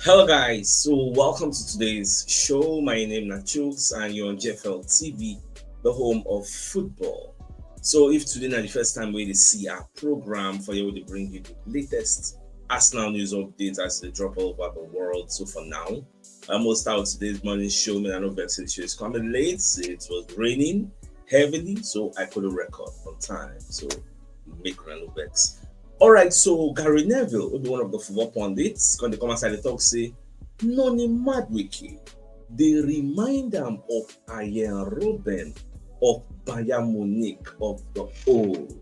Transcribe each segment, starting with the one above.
Hello guys, so welcome to today's show. My name is CHUKS and you're on JFL TV, the home of football. So if today is the first time we see our program for you to bring you the latest Arsenal news updates as they drop all over the world. So for now, I almost out today's morning show. I know the show is coming late. It was raining heavily, so I couldn't record on time. So make no vex. All right, so Gary Neville will be one of the football pundits. Going to come outside the talk say, Noni Madueke, they remind them of Ruben of Bayern Munich of the old.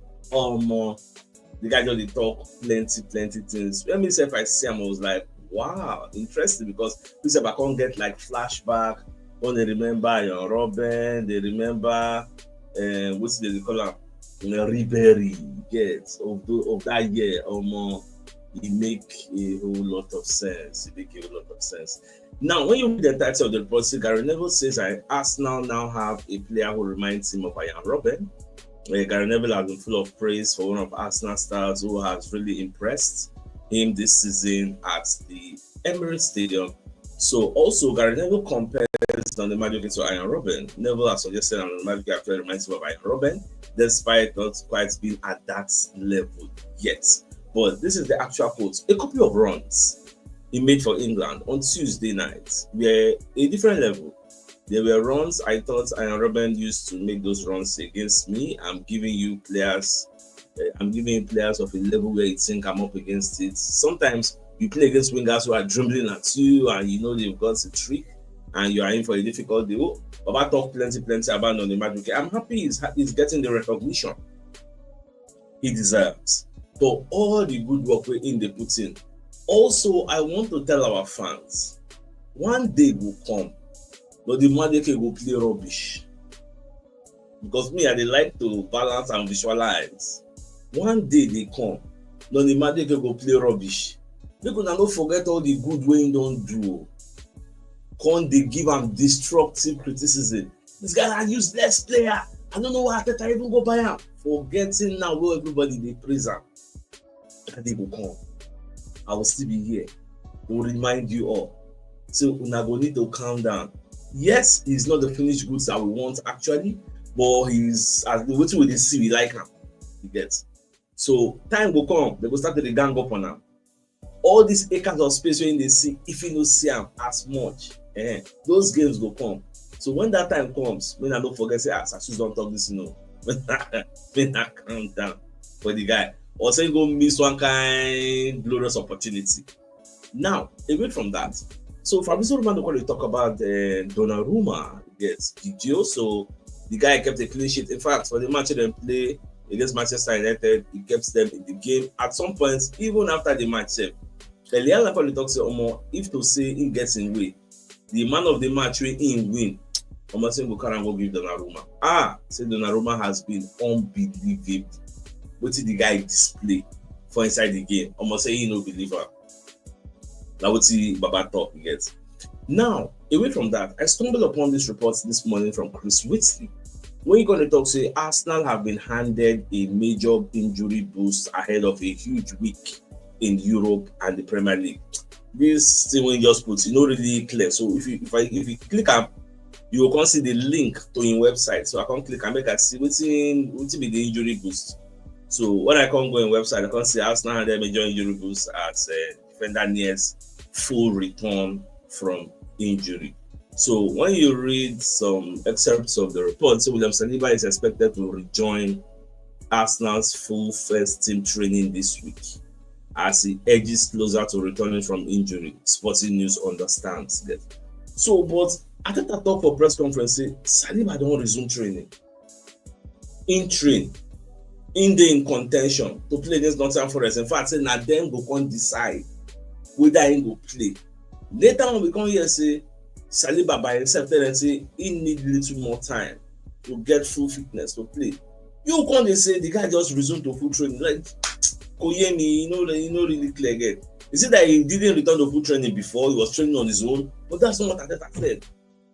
The guy just talk plenty things. When me say if I see him, I was like, wow, interesting because this I can't get like flashback. When they remember Ruben, they remember what's the call him? Ribery, yes, of that year, it make a whole lot of sense. Now, when you read the title of the report, Gary Neville says Arsenal now have a player who reminds him of Ruben. Gary Neville has been full of praise for one of Arsenal stars who has really impressed him this season at the Emirates Stadium. So, also, Gary Neville compares Noni Madueke to Ruben. Neville has suggested that Noni Madueke actually reminds him of Ruben, despite not quite being at that level yet. But this is the actual quote. A couple of runs he made for England on Tuesday night were a different level. There were runs I thought Ruben used to make those runs against me. I'm giving you players of a level where you think I'm up against it. Sometimes you play against wingers who are dribbling at you and you know they've got a trick and you are in for a difficult day. Baba talk plenty about Noni Madueke. I'm happy he's getting the recognition he deserves for all the good work we're in the put in. Also, I want to tell our fans, one day will come, Noni Madueke will play rubbish. Because me, I like to balance and visualize. One day they come, Noni Madueke will play rubbish. Make una no forget all the good way he don't do. Can't they give him destructive criticism? This guy is a useless player. I don't know why I even go buy him. Forgetting now where everybody they praise him. And they will come. I will still be here to remind you all. So una go need to calm down. Yes, he's not the finished goods that we want actually, but he's as the way we see we like him. You get. So time will come. They will start to the gang up on him. All these acres of space when they see, if you don't see them as much, those games will come. So when that time comes, when I don't forget, say, Sasus don't talk this, when I calm down for the guy, or say go miss one kind glorious opportunity. Now, away from that, so Fabrizio Romano going to talk about Donnarumma gets video. So the guy kept a clean sheet. In fact, for the match they play against Manchester United, he kept them in the game. At some points, even after the match, Eliana probably talks to if to say he gets in way, the man of the match will in win. Say go carry and go give Donnarumma. Say Donnarumma has been unbelievable. What did the guy display for inside the game? Say he no believer. That what he Baba talk gets. Now, away from that, I stumbled upon this report this morning from Chris Whitley. When you're going to talk, say Arsenal have been handed a major injury boost ahead of a huge week in Europe and the Premier League. This thing when you just put, really clear. So if you click up, you will come see the link to your website. So I can click and make a see what's be the injury boost. So when I can go in website, I can see Arsenal had a major injury boost as defender nears full return from injury. So when you read some excerpts of the report, so William Saliba is expected to rejoin Arsenal's full first team training this week as he edges closer to returning from injury. Sporting News understands that. So, but I think I talk for press conference, say Saliba don't resume training. In the contention to play against Nottingham Forest. In fact, say now them go come decide whether he go play. Later on, we come here say Saliba by himself tell them say he need little more time to get full fitness to play. You can't say the guy just resumed to full training like Koyemi, really clear again. You see that he didn't return to full training before, he was training on his own, but that's not what Ateta said.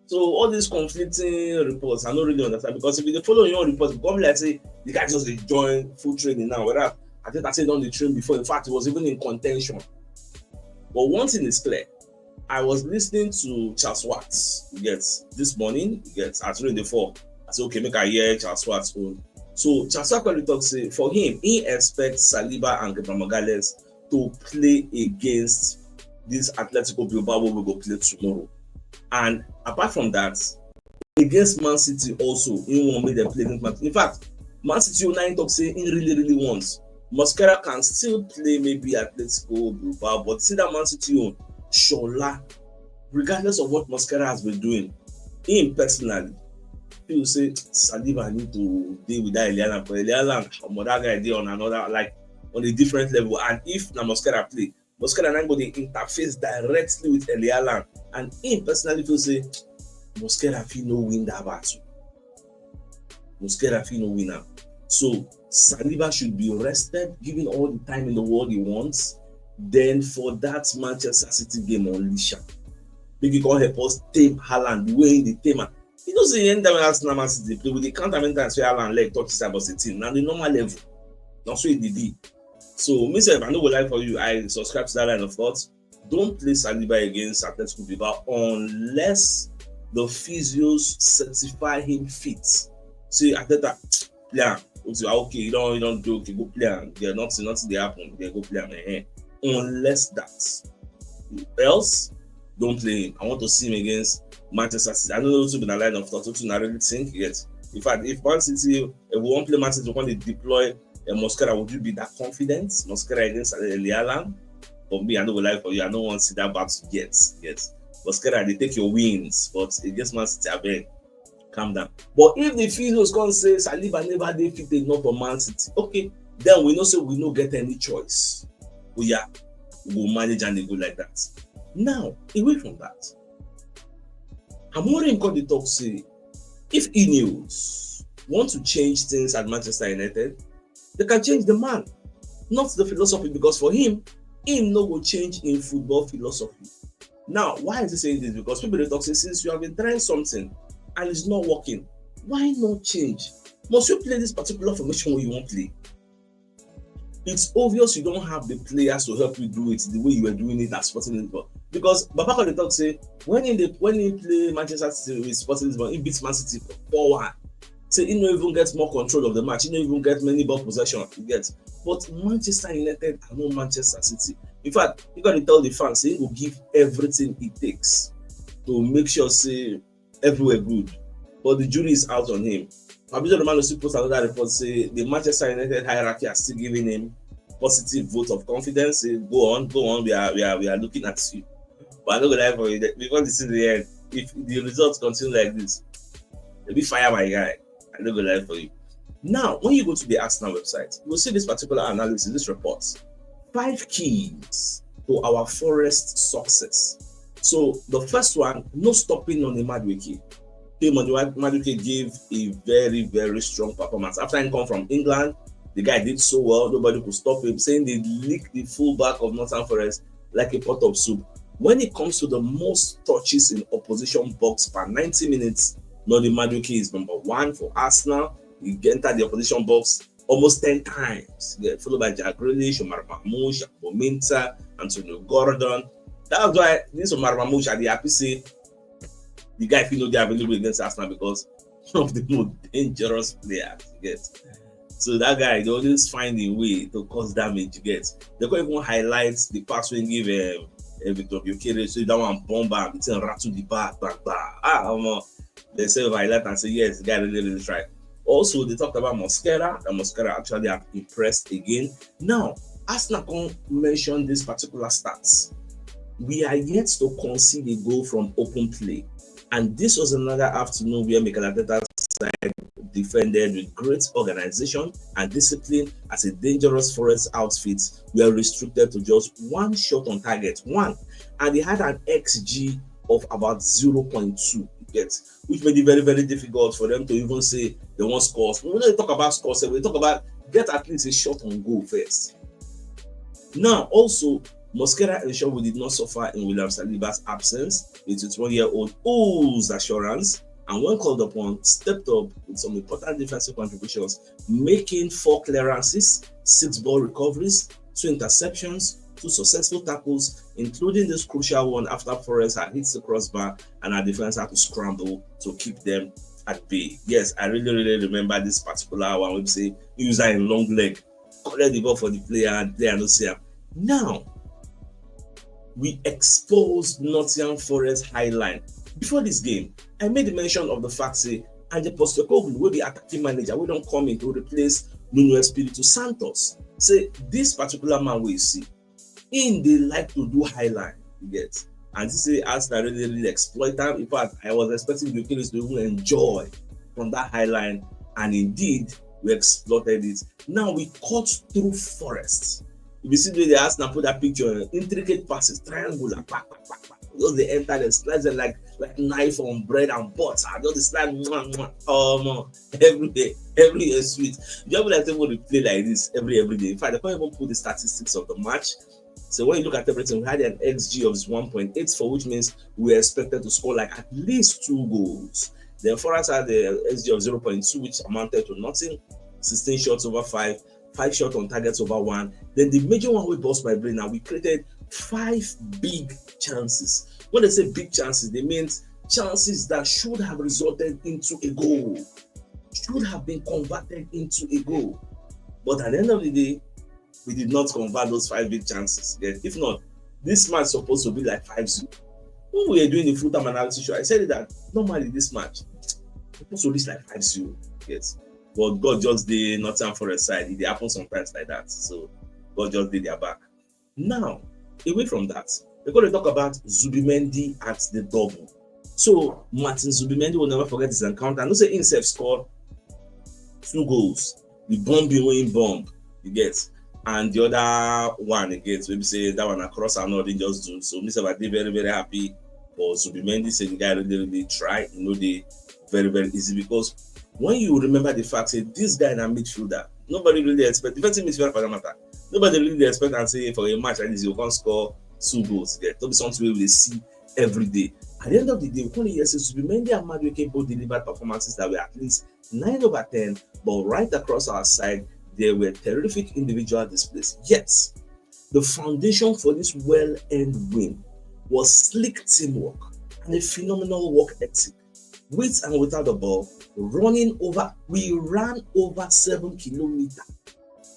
So all these conflicting reports, I don't really understand because if you follow your own reports, come like say the guy just join full training now. Whether Ateta said on the train before, in fact, it was even in contention. But one thing is clear: I was listening to Charles Watts, you get, this morning, you get, at 3 in the 4. I said, okay, make I hear Charles Watts own. So Charles Watts talk say for him, he expects Saliba and Gabriel Magalhaes to play against this Atletico Bilbao we will go play tomorrow. And apart from that, against Man City also, he won't make them play against Man City. In fact, Man City United talk say he really wants. Mosquera can still play maybe Atletico Bilbao, but see that Man City own Shola, regardless of what Mosquera has been doing, him personally, he will say Saliba need to deal with that Elialan, but Elialan, that guy dey on another, like on a different level. And if na Mosquera play, Mosquera now go dey interface directly with Elialan, and him personally feel say Mosquera fit no win that battle. Mosquera fit no win am. So Saliba should be rested, given all the time in the world he wants. Then for that Manchester City game, unleash am. Make you come help us tame Haaland the way they tame am. You know, say anytime Arsenal Man City play with the counter-mental say Haaland leg touch inside about 18. Now the normal level. Not so it be. So myself, I no go lie for you. I subscribe to that line of thought. Don't play Saliba against Atletico Bilbao unless the physios certify him fit. Say Ateta, play. Okay, you don't do okay, go play. There nothing they happen. They go play. Unless that, else don't play him. I want to see him against Manchester City. I know those will be the line of thought. I really think yet. In fact, if Man City, if we want to play Man City, we want to deploy Mosquera, would you be that confident? Mosquera against Elialan? For me, I know lie for you. I don't want to see that battle yet. Yes, Mosquera, they take your wins, but against Man City, I beg, calm down. But if the physios come say Saliba never dey fit enough for Man City, okay, then we know say we no get any choice. We go manage and they go like that. Now, away from that, Amorim come dey talk say if Ineos want to change things at Manchester United, they can change the man, not the philosophy, because for him no go change in football philosophy. Now, why is he saying this? Because people dey talk say since you have been trying something and it's not working, why not change? Must you play this particular formation when you want play? It's obvious you don't have the players to help you do it the way you were doing it at Sporting Lisbon. Because Babako dey talk say when he play Manchester City with Sporting Lisbon, he beats Man City 4-1. Say he no even get more control of the match, he no even get many ball possession. He gets, but Manchester United are not Manchester City. In fact, you got to tell the fans, say he will give everything it takes to make sure say everywhere good. But the jury is out on him. Fabrizio Romano still post another report say the Manchester United hierarchy are still giving him positive vote of confidence. Say, go on, we are looking at you. But I'm not gonna lie for you, because this is the end. If the results continue like this, they'll be fire my guy. I'm not gonna lie for you. Now, when you go to the Arsenal website, you will see this particular analysis, this report. 5 keys to our Forest success. So the first one, no stopping on the Madueke. Madueke gave a very strong performance. After he come from England, the guy did so well, nobody could stop him, saying they licked the fullback of Nottingham Forest like a pot of soup. When it comes to the most touches in opposition box per 90 minutes, Noni Madueke is number 1 for Arsenal. He entered the opposition box almost 10 times, followed by Jack Grealish, Omar Mamouche, Bominta, Antonio Gordon. That's why this Omar Mamouche, I happy say the guy feel no dey available against Arsenal because one of the most dangerous players. You get. So that guy, they always find a way to cause damage. You get. They can't even highlight the pass when give Victor Gyökeres, so that one bomber, it's rattle the bar, they say highlight and say yes, the guy really tried. Also, they talked about Mosquera. The Mosquera actually have impressed again. Now, Arsenal can mention this particular stats. We are yet to concede a goal from open play. And this was another afternoon where Mikel Arteta's side defended with great organization and discipline as a dangerous Forest outfit were restricted to just 1 shot on target, 1. And they had an XG of about 0.2, which made it very difficult for them to even say they want scores. When they talk about scores, we talk about get at least a shot on goal first. Now, also, Mosquera ensured we did not suffer in William Saliba's absence. The 21-year-old oozed assurance, and when called upon, stepped up with some important defensive contributions, making 4 clearances, 6 ball recoveries, 2 interceptions, 2 successful tackles, including this crucial one after Forest had hit the crossbar and our defense had to scramble to keep them at bay. Yes, I really remember this particular one. We say user in long leg, collect the ball for the player and player no see him. Now, we exposed Nottingham Forest high line. Before this game, I made the mention of the fact say Anje Postecoglou will be attacking manager. We don't come in to replace Nuno Espirito Santos. Say this particular man we see, in they like to do high line, you get. And this is Arsenal really exploit them. In fact, I was expecting the Killers to even enjoy from that high line, and indeed we exploited it. Now we cut through Forest. If you see the way the Arsenal put that picture, intricate passes, triangular, just they enter the slides like knife on bread and butter. Just the slide, every day sweet. You have like able to play like this every day. In fact, they can't even put the statistics of the match. So when you look at everything, we had an XG of 1.84, which means we were expected to score like at least 2 goals. Then Forest had the XG of 0.2, which amounted to nothing. 16 shots over 5 shots on targets over 1. Then the major one we bust my brain now, we created 5 big chances. When they say big chances, they mean chances that should have resulted into a goal, should have been converted into a goal. But at the end of the day, we did not convert those 5 big chances. If not, this match is supposed to be like 5-0. When we were doing the full-time analysis show, I said that normally this match is supposed to reach like 5-0. Yes. But God just did Nottingham Forest side. It happens sometimes like that. So God just did their back. Now, away from that, we're going to talk about Zubimendi at the double. So Martin Zubimendi will never forget his encounter. I know say himself scored 2 goals. The bomb bomb, you get. And the other one again, so maybe say that one across and not just do. So Mr. Vadi very happy. But Zubimendi said the guy really try. You know, they very easy, because when you remember the fact that this guy in a midfielder, nobody really expect defensive midfielder for that matter. Nobody really expect and say for a match like this you can't score 2 goals. That'll be something we will see every day. At the end of the day, we can only hear Zubimendi and Madueke both delivered performances that were at least 9 over 10, but right across our side, there were terrific individual displays. Yet, the foundation for this well-earned win was slick teamwork and a phenomenal work ethic. With and without the ball, we ran over 7 kilometers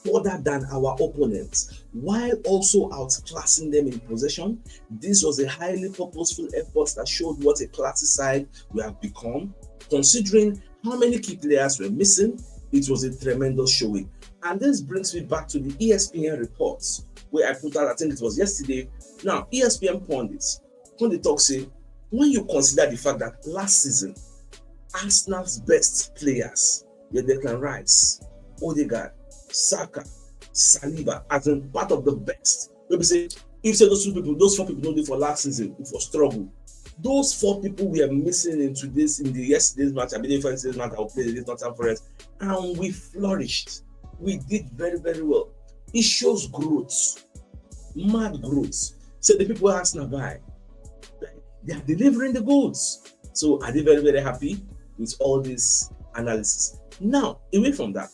further than our opponents, while also outclassing them in possession. This was a highly purposeful effort that showed what a classy side we have become. Considering how many key players were missing, it was a tremendous showing. And this brings me back to the ESPN reports, where I put out, I think it was yesterday. Now, ESPN pundits, when they talk, say, when you consider the fact that last season, Arsenal's best players were Declan Rice, Odegaard, Saka, Saliba, as in part of the best. Maybe say, if say those 4 people don't do for last season, it was struggle. Those 4 people we are missing in yesterday's match, I believe yesterday's match, I'll play this Nottingham Forest, and we flourished. We did very well. It shows growth, mad growth. So the people ask now why they are delivering the goods. So are they very happy with all this analysis? Now, away from that,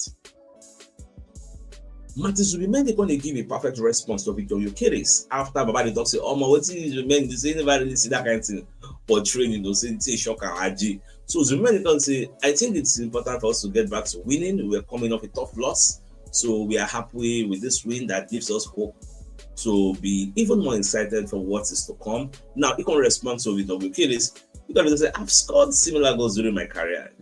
Martin Zubimendi going to give a perfect response to Victor Gyökeres after Baba talk say, "Oh my, what is Zubimendi? They never really see that kind of thing for training. They say shock and RG." So Zubimendi can say, "I think it's important for us to get back to winning. We're coming off a tough loss, so we are happy with this win that gives us hope to be even more excited for what is to come." Now, he can respond to Victor Gyökeres because they say, "I've scored similar goals during my career."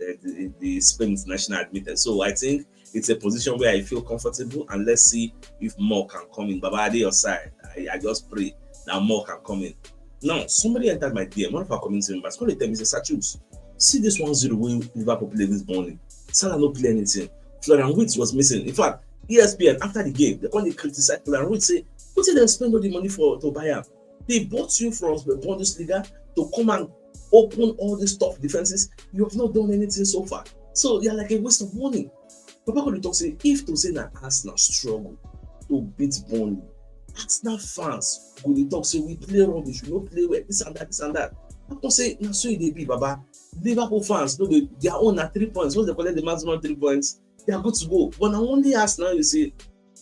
The Spain international admitted. So I think it's a position where I feel comfortable, and let's see if more can come in. Baba, are they your side? I just pray that more can come in. Now, somebody entered my DM, one of our community members, called tell me, say, "CHUKS, see this 1-0 win Liverpool played this morning. Salah no play anything. Florian Wirtz was missing." In fact, ESPN, after the game, they criticized Florian Wirtz, say, "What did they spend all the money to buy him? They bought you from the Bundesliga to come and open all these tough defenses. You have not done anything so far. So you're like a waste of money." Papa could talk say, if to say that Arsenal struggle to beat Burnley, Arsenal fans could talk say we play rubbish, we don't play well, this and that. I can say, now so they be, Baba. Liverpool fans know their own at 3 points. Once they collect the maximum 3 points, they are good to go. But now only Arsenal, you say,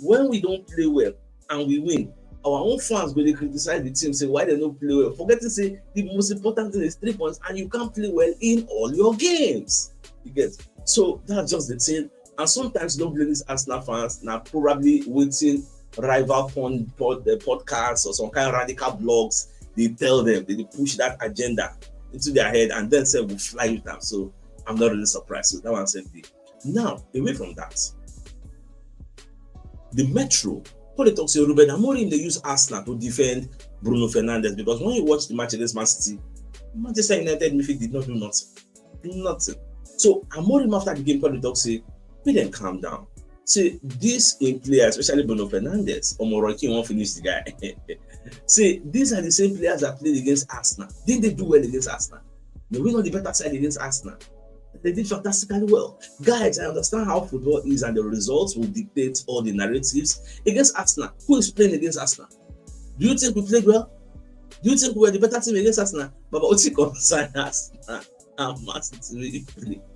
when we don't play well and we win, our own fans will criticize the team, say why they don't play well. Forget to say the most important thing is 3 points, and you can't play well in all your games. You get? So that's just the thing. And sometimes don't blame these Arsenal fans now, probably waiting rival podcasts or some kind of radical blogs. They tell them, they push that agenda into their head, and then say we'll fly with them. So I'm not really surprised. So that one said now, away from that, the Metro, when they talk to Ruben Amorim, they use Arsenal to defend Bruno Fernandes, because when you watch the match against Man City, Manchester United midfield did not do nothing. So Amorim, after the game, when they talk, say, make them calm down. See, this in players, especially Bruno Fernandes, Omoroki won't finish the guy. See, these are the same players that played against Arsenal. Didn't they do well against Arsenal? They went on the better side against Arsenal. They did fantastically well. Guys, I understand how football is, and the results will dictate all the narratives. Against Arsenal, who is playing against Arsenal? Do you think we played well? Do you think we were the better team against Arsenal? But Oti concern Arsenal.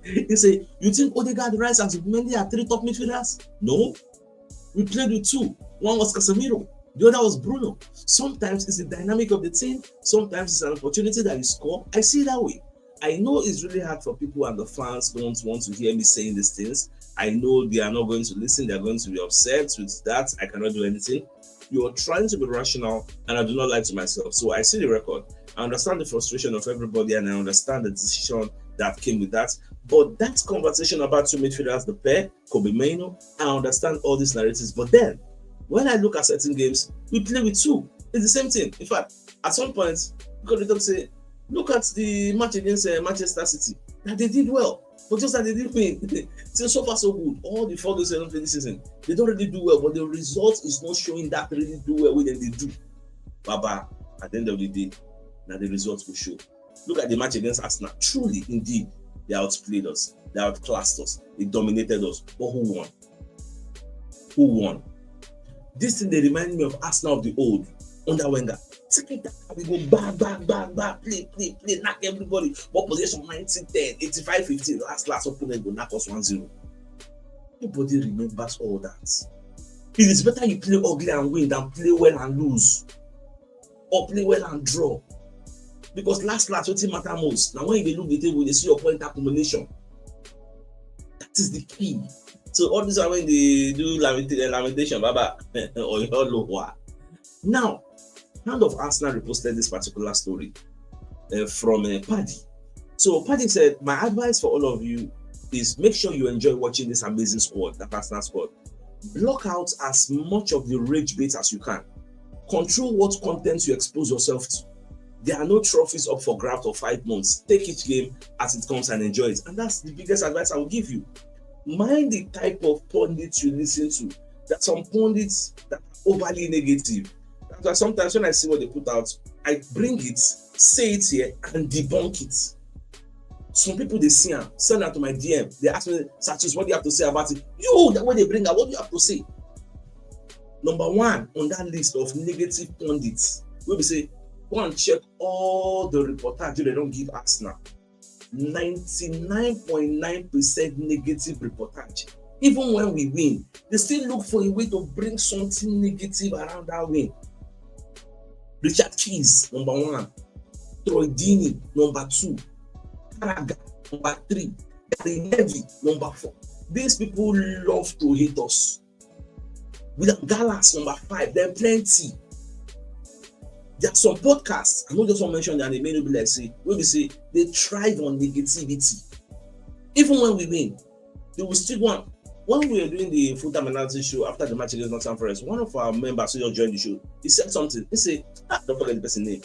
He say, you think Odegaard, Rice, and Zubimendi are 3 top midfielders? No. We played with 2. One was Casemiro. The other was Bruno. Sometimes it's the dynamic of the team. Sometimes it's an opportunity that you score. I see it that way. I know it's really hard for people, and the fans don't want to hear me saying these things. I know they are not going to listen. They are going to be upset with that. I cannot do anything. You are trying to be rational, and I do not lie to myself. So I see the record. I understand the frustration of everybody, and I understand the decision that came with that. But that conversation about 2 midfielders, the pair, Kobe Mainoo, I understand all these narratives. But then, when I look at certain games, we play with 2. It's the same thing. In fact, at some point, because they say, look at the match against Manchester City, that they did well, but just that they didn't win. So far so good. All the 4 games they don't play this season, they don't really do well, but the result is not showing that they really do well when they do. Baba, at the end of the day, now the results will show. Look at the match against Arsenal. Truly, indeed, they outplayed us, they outclassed us, they dominated us. But who won? Who won? This thing, they remind me of Arsenal of the old, under Wenger. We go back, play, knock everybody. What possession? 90-10, 85-15. Last opponent go knock us 1-0. Nobody remembers all that. It is better you play ugly and win than play well and lose, or play well and draw. Because last, what matter most. Now when you look at the table, they see your point accumulation. That is the key. So all this are when they do lamentation, baba, or your lower. Now, Hand of Arsenal reposted this particular story from Paddy. So Paddy said, my advice for all of you is make sure you enjoy watching this amazing squad, the Arsenal squad. Block out as much of the rage bait as you can. Control what content you expose yourself to. There are no trophies up for grabs for 5 months. Take each game as it comes and enjoy it. And that's the biggest advice I will give you. Mind the type of pundits you listen to. There are some pundits that are overly negative. That's why sometimes when I see what they put out, I bring it, say it here, and debunk it. Some people, they see them, send that to my DM. They ask me, Sachus, what do you have to say about it? You, that when they bring out, what do you have to say? Number 1 on that list of negative pundits, we will say, go and check all the reportage they don't give Arsenal. 99.9% negative reportage. Even when we win, they still look for a way to bring something negative around that win. Richard Keys, number 1. Troy Deeney, number 2. Carragher, number 3. Gary Neville, number 4. These people love to hate us. William Gallas, number 5. There are plenty. There are some podcasts, I know just want to mention that they may not be like say, when we say they thrive on negativity. Even when we win, they will still want. When we were doing the full-time analysis show after the match against Nottingham Forest, one of our members who just joined the show, he said something. He said, don't forget the person's name.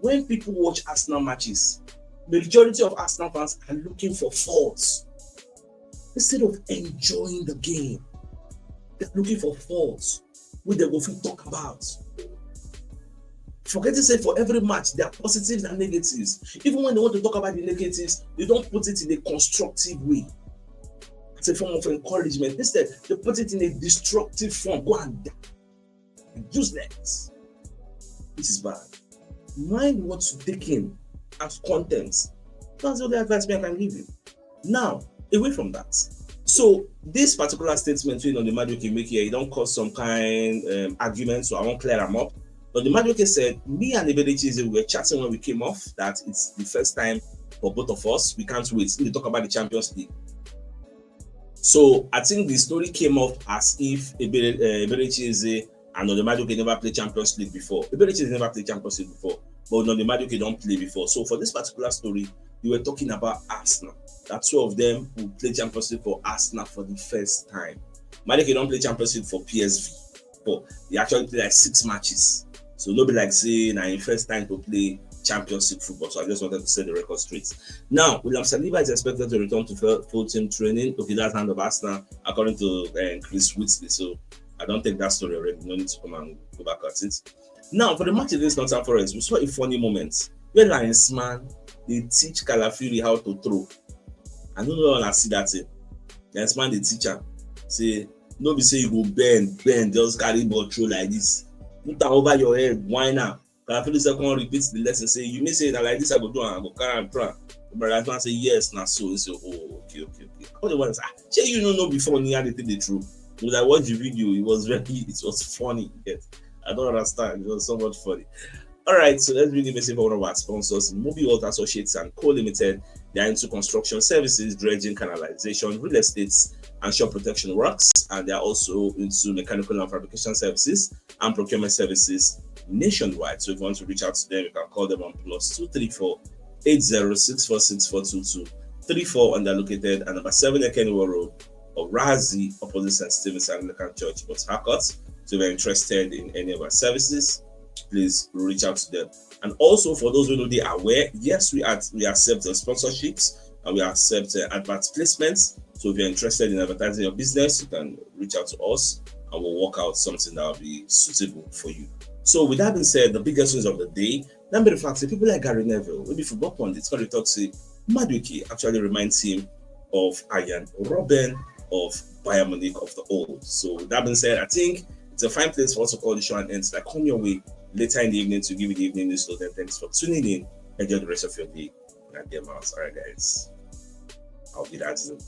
When people watch Arsenal matches, the majority of Arsenal fans are looking for faults instead of enjoying the game. They're looking for faults which they go to talk about. Forget to say for every match, there are positives and negatives. Even when they want to talk about the negatives, they don't put it in a constructive way. It's a form of encouragement. Instead, they put it in a destructive form. Go and die. Useless. This is bad. Mind what you take in as content. That's the only advice I can give you. Now, away from that. So, this particular statement on the Madueke make here, it don't cause some kind argument, so I won't clear them up. Now, the Madueke said, me and Ebelechize were chatting when we came off that it's the first time for both of us. We can't wait. We talk about the Champions League. So I think the story came off as if Ebelechize and Madueke never played Champions League before. Ebelechize never played Champions League before, but Madueke don't play before. So for this particular story, we were talking about Arsenal. That two of them will play Champions League for Arsenal for the first time. Madueke don't play Champions League for PSV, but he actually played like 6 matches. So nobody like saying na his first time to play Champions League football. So I just wanted to set the record straight. Now, William Saliba is expected to return to full team training. Okay, that's hand of Arsenal, according to Chris Whitley. So I don't take that story already. No need to come and go back at it. Now, for the match against Nottingham Forest, we saw a funny moment where Linesman they teach Calafiori how to throw. I don't know when I see that thing. Linesman the teacher say, no be say you go bend, just carry ball throw like this. Put that over your head, why now? Calafiori second repeats the lesson, say, you may say that like this, I go do and I go carry and try. But Linesman say, yes, now so. He say, oh, okay. All the ones, you don't know before you had to take the truth. When I watched the video, it was funny. Yes. I don't understand. It was so much funny. All right, so let's read the message for one of our sponsors, Movie World Associates and Co. Limited. They are into construction services, dredging, canalization, real estate, and shore protection works. And they are also into mechanical and fabrication services and procurement services nationwide. So if you want to reach out to them, you can call them on +234 8064642234, and they're located at number 7 Ekeniwa Road, Razi, opposite St. Stephen's Anglican Church, Port Harcourt. So if you're interested in any of our services, please reach out to them. And also, for those who know they are aware, yes, we accept sponsorships and we accept advert placements. So if you're interested in advertising your business, you can reach out to us and we'll work out something that will be suitable for you. So with that being said, the biggest news of the day, let me reflect, people like Gary Neville, maybe football pundits, going to talk to Madueke actually reminds him of Ian Robben of Bayern Munich of the old. So with that being said, I think it's a fine place for us to call the show and end. So come your way later in the evening to give you the evening news. So then thanks for tuning in. Enjoy the rest of your day. And dear mouse. All right, guys. I'll be that soon.